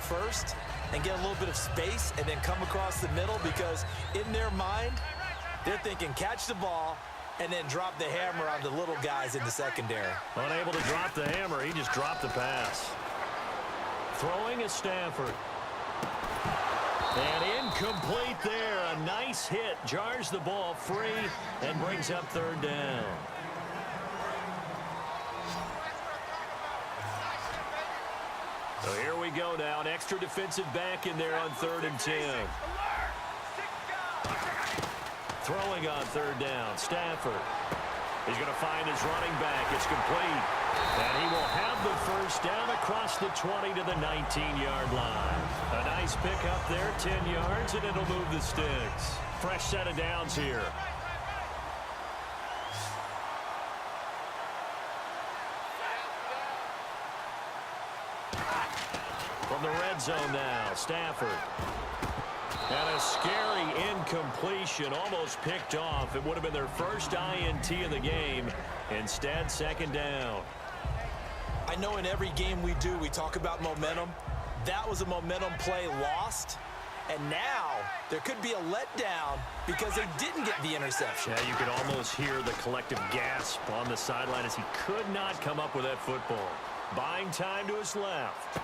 first and get a little bit of space and then come across the middle, because in their mind, they're thinking catch the ball and then drop the hammer on the little guys in the secondary. Unable to drop the hammer, he just dropped the pass. Throwing is Stafford. And incomplete there. A nice hit. Jars the ball free and brings up third down. So here we go now. An extra defensive back in there on 3rd and 10. Throwing on 3rd down. Stafford. He's going to find his running back. It's complete. And he will have the first down across the 20 to the 19-yard line. A nice pickup there, 10 yards, and it'll move the sticks. Fresh set of downs here. From the red zone now, Stafford. And a scary incompletion, almost picked off. It would have been their first INT of the game. Instead, 2nd down. I know in every game we do, we talk about momentum. That was a momentum play lost. And now there could be a letdown because they didn't get the interception. Yeah, you could almost hear the collective gasp on the sideline as he could not come up with that football. Buying time to his left.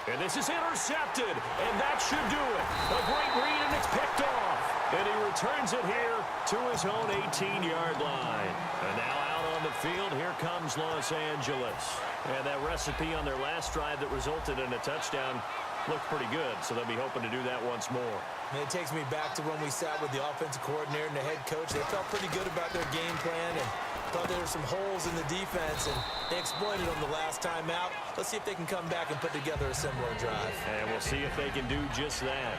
And this is intercepted, and that should do it. A great read, and it's picked off. And he returns it here to his own 18-yard line. And now out on the field, here comes Los Angeles. And that recipe on their last drive that resulted in a touchdown looked pretty good, so they'll be hoping to do that once more. And it takes me back to when we sat with the offensive coordinator and the head coach. They felt pretty good about their game plan and thought there were some holes in the defense, and they exploited them the last time out. Let's see if they can come back and put together a similar drive. And we'll see if they can do just that.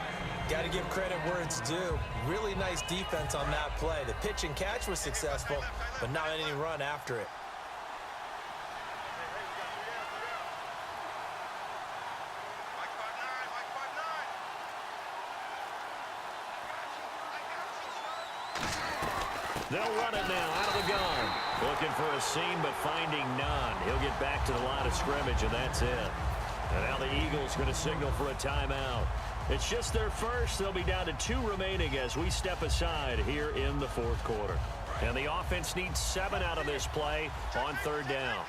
Got to give credit where it's due. Really nice defense on that play. The pitch and catch was successful, but not any run after it. They'll run it now out of the gun. Looking for a seam, but finding none. He'll get back to the line of scrimmage, and that's it. And now the Eagles going to signal for a timeout. It's just their first. They'll be down to 2 remaining as we step aside here in the 4th quarter. And the offense needs 7 out of this play on 3rd down.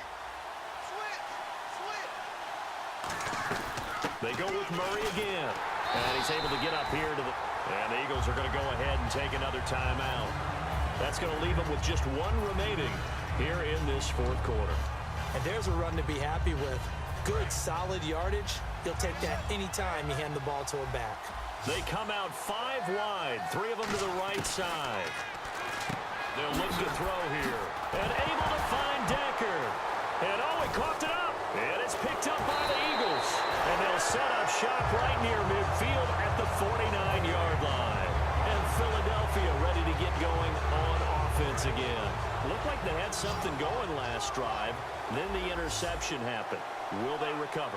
They go with Murray again. And he's able to get up here to the... And the Eagles are going to go ahead and take another timeout. That's going to leave them with just 1 remaining here in this 4th quarter. And there's a run to be happy with. Good, solid yardage. He'll take that anytime you hand the ball to a back. They come out 5 wide, 3 of them to the right side. They'll look to throw here. And able to find Decker. And oh, he coughed it up. And it's picked up by the Eagles. And they'll set up shop right near midfield at the 49-yard line. And Philadelphia ready to get going on offense again. Looked like they had something going last drive. Then the interception happened. Will they recover?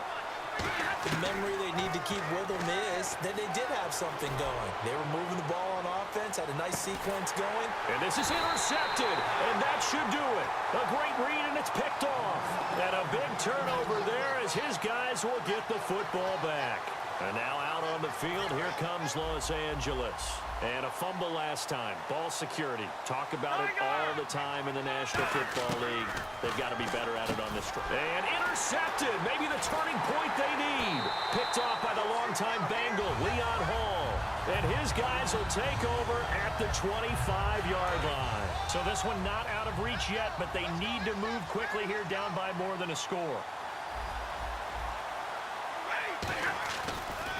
The memory they need to keep with them is that they did have something going. They were moving the ball on offense, had a nice sequence going. And this is intercepted, and that should do it. A great read, and it's picked off. And a big turnover there as his guys will get the football back. And now out on the field, here comes Los Angeles. And a fumble last time. Ball security. Talk about it all the time in the National Football League. They've got to be better at it on this drive. And intercepted. Maybe the turning point they need. Picked off by the longtime Bengal, Leon Hall. And his guys will take over at the 25-yard line. So this one not out of reach yet, but they need to move quickly here, down by more than a score.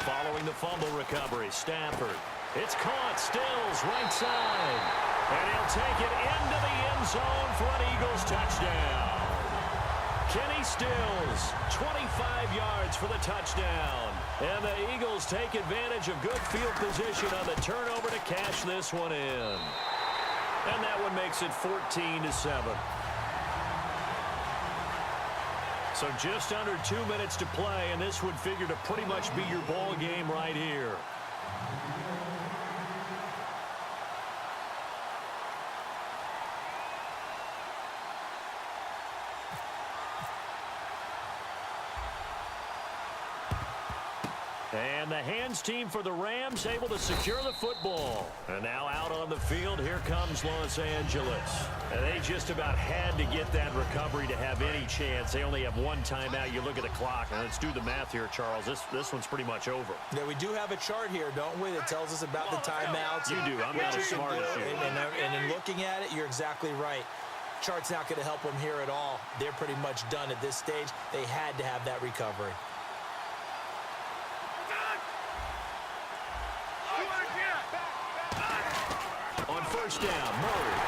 Following the fumble recovery, Stafford. It's caught, Stills, right side. And he'll take it into the end zone for an Eagles touchdown. Kenny Stills, 25 yards for the touchdown. And the Eagles take advantage of good field position on the turnover to cash this one in. And that one makes it 14-7. So just under 2 minutes to play, and this would figure to pretty much be your ball game right here. And the hands team for the Rams able to secure the football. And now out on the field, here comes Los Angeles. And they just about had to get that recovery to have any chance. They only have one timeout. You look at the clock, and let's do the math here, Charles. This one's pretty much over. Yeah, we do have a chart here, don't we, that tells us about the timeouts. You do. I'm not as smart as you. And in looking at it, you're exactly right. Chart's not going to help them here at all. They're pretty much done at this stage. They had to have that recovery. On first down, Murray.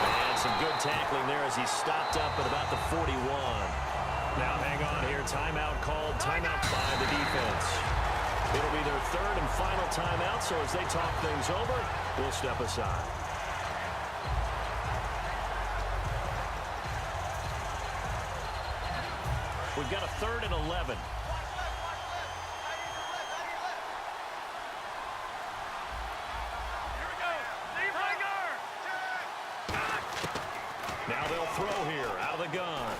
And some good tackling there as he stopped up at about the 41. Now hang on here. Timeout called. Timeout by the defense. It'll be their third and final timeout, so as they talk things over, we'll step aside. We've got a 3rd and 11. Now they'll throw here out of the gun.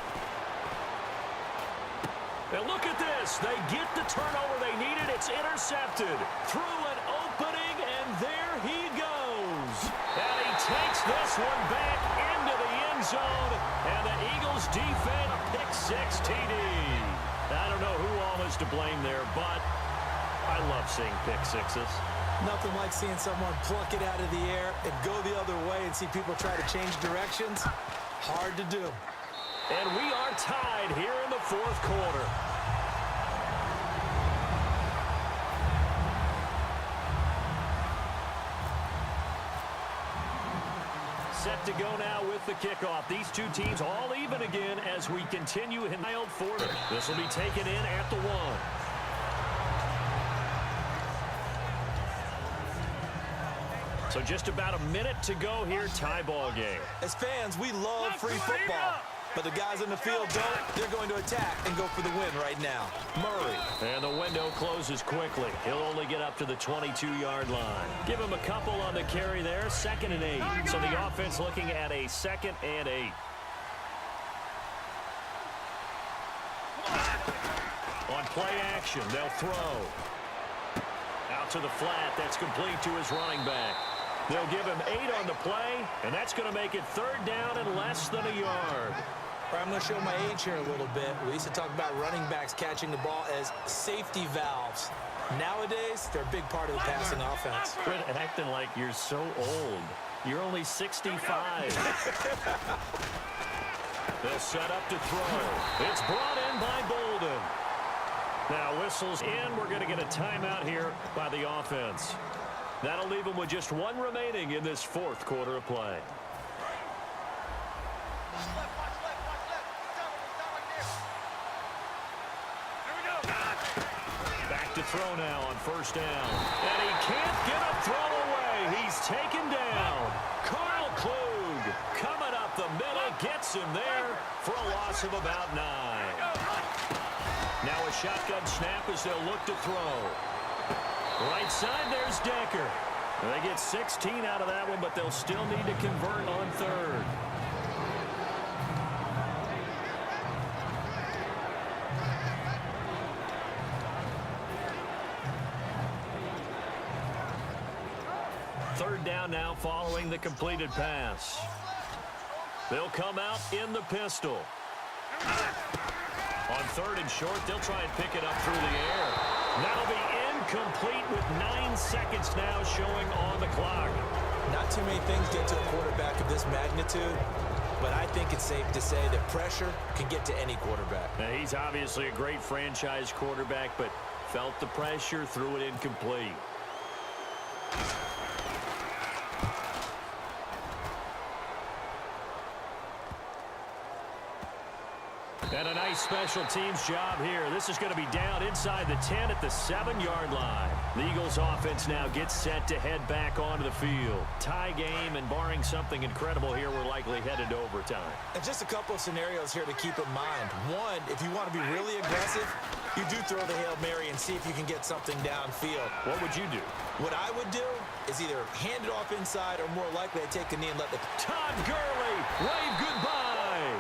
And look at this. They get the turnover they needed. It's intercepted. Through an opening, and there he goes. And he takes this one back into the end zone. And the Eagles defense a pick-6 TD. I don't know who all is to blame there, but I love seeing pick-6s. Nothing like seeing someone pluck it out of the air and go the other way and see people try to change directions. Hard to do. And we are tied here in the 4th quarter. Set to go now with the kickoff. These two teams all even again as we continue in wild quarter. This will be taken in at the 1. So just about a minute to go here, tie ball game. As fans, we love free football. But the guys on the field don't. They're going to attack and go for the win right now. Murray. And the window closes quickly. He'll only get up to the 22-yard line. Give him a couple on the carry there. 2nd and 8. So the offense looking at a 2nd and 8. On play action, they'll throw. Out to the flat. That's complete to his running back. They'll give him 8 on the play, and that's going to make it 3rd down and less than a yard. I'm going to show my age here a little bit. We used to talk about running backs catching the ball as safety valves. Nowadays, they're a big part of the passing offense. Quit acting like you're so old. You're only 65. They'll set up to throw. It's brought in by Bolden. Now whistles in. We're going to get a timeout here by the offense. That'll leave them with just 1 remaining in this 4th quarter of play. Back to throw now on first down. And he can't get a throw away. He's taken down. Carl Klug coming up the middle, gets him there for a loss of about 9. Now a shotgun snap as they'll look to throw. Right side, there's Decker. They get 16 out of that one, but they'll still need to convert on 3rd. Third down now following the completed pass. They'll come out in the pistol. On 3rd and short, they'll try and pick it up through the air. That'll be incomplete with 9 seconds now showing on the clock. Not too many things get to a quarterback of this magnitude, but I think it's safe to say that pressure can get to any quarterback. Now, he's obviously a great franchise quarterback, but felt the pressure, threw it incomplete. And a nice special teams job here. This is going to be down inside the 10 at the 7-yard line. The Eagles offense now gets set to head back onto the field. Tie game, and barring something incredible here, we're likely headed to overtime. And just a couple of scenarios here to keep in mind. One, if you want to be really aggressive, you do throw the Hail Mary and see if you can get something downfield. What would you do? What I would do is either hand it off inside or more likely I take a knee and let the... Todd Gurley, wave goodbye.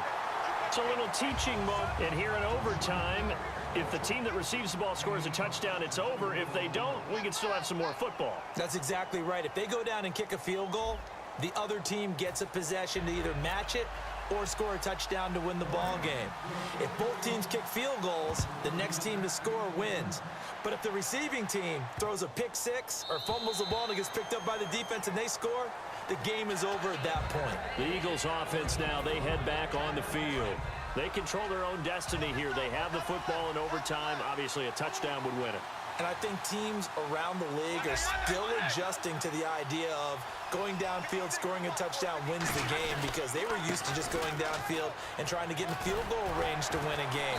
It's a little teaching moment. And here in overtime, If the team that receives the ball scores a touchdown, it's over. If they don't, we can still have some more football. That's exactly right. If they go down and kick a field goal, the other team gets a possession to either match it or score a touchdown to win the ball game. If both teams kick field goals, the next team to score wins. But if the receiving team throws a pick six or fumbles the ball and it gets picked up by the defense and they score, the game is over at that point. The Eagles offense now, they head back on the field. They control their own destiny here. They have the football in overtime. Obviously, a touchdown would win it. And I think teams around the league are still adjusting to the idea of going downfield, scoring a touchdown wins the game, because they were used to just going downfield and trying to get in field goal range to win a game.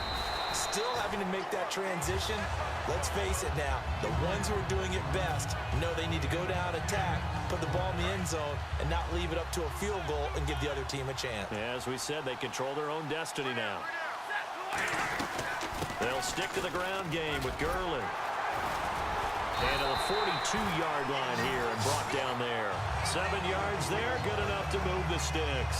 Still having to make that transition. Let's face it now, the ones who are doing it best know they need to go down, attack, put the ball in the end zone, and not leave it up to a field goal and give the other team a chance. As we said, they control their own destiny now. They'll stick to the ground game with Gurley. And to the 42-yard line here and brought down there. 7 yards there, good enough to move the sticks.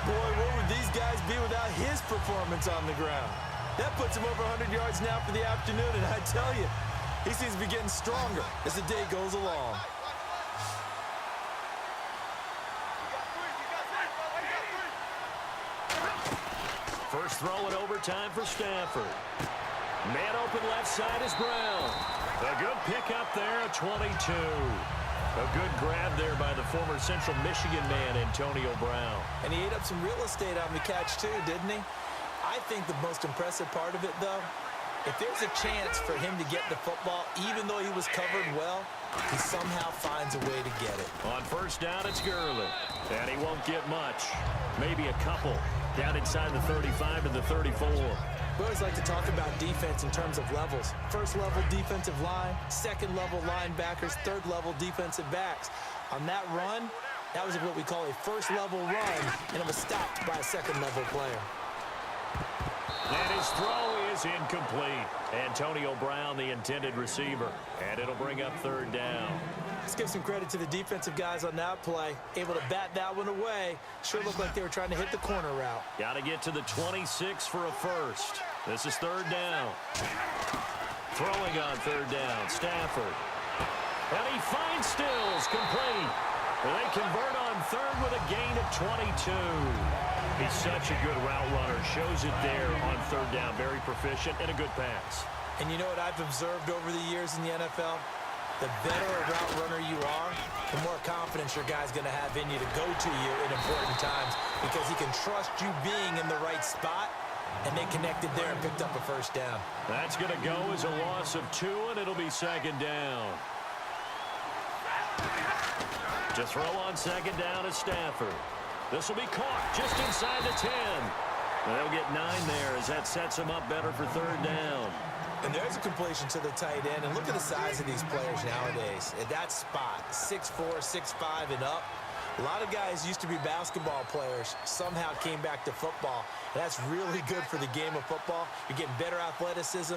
Boy, where would these guys be without his performance on the ground? That puts him over 100 yards now for the afternoon, and I tell you, he seems to be getting stronger as the day goes along. First throw in overtime for Stafford. Man open left side is Brown. A good pickup there at 22. A good grab there by the former Central Michigan man, Antonio Brown. And he ate up some real estate on the catch too, didn't he? I think the most impressive part of it, though, if there's a chance for him to get the football, even though he was covered well, he somehow finds a way to get it. On first down, it's Gurley. And he won't get much. Maybe a couple. Down inside the 35 and the 34. We always like to talk about defense in terms of levels. First level defensive line, second level linebackers, third level defensive backs. On that run, that was what we call a first level run, and it was stopped by a second level player. And his throw is incomplete. Antonio Brown, the intended receiver. And it'll bring up third down. Let's give some credit to the defensive guys on that play. Able to bat that one away. Sure looked like they were trying to hit the corner route. Got to get to the 26 for a first. This is third down. Throwing on third down, Stafford. And he finds Stills, complete. They convert on third with a gain of 22. He's such a good route runner. Shows it there on third down. Very proficient and a good pass. And you know what I've observed over the years in the NFL? The better a route runner you are, the more confidence your guy's going to have in you to go to you in important times, because he can trust you being in the right spot, and they connected there and picked up a first down. That's going to go as a loss of 2, and it'll be second down. To throw on second down is Stafford. This will be caught just inside the 10. They'll get 9 there as that sets them up better for third down. And there's a completion to the tight end. And look at the size of these players nowadays. At that spot, 6'4", 6'5", and up. A lot of guys used to be basketball players, somehow came back to football. And that's really good for the game of football. You're getting better athleticism,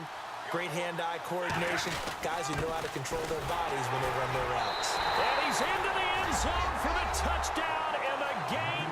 great hand-eye coordination, guys who know how to control their bodies when they run their routes. And he's into the end zone for the touchdown and the gain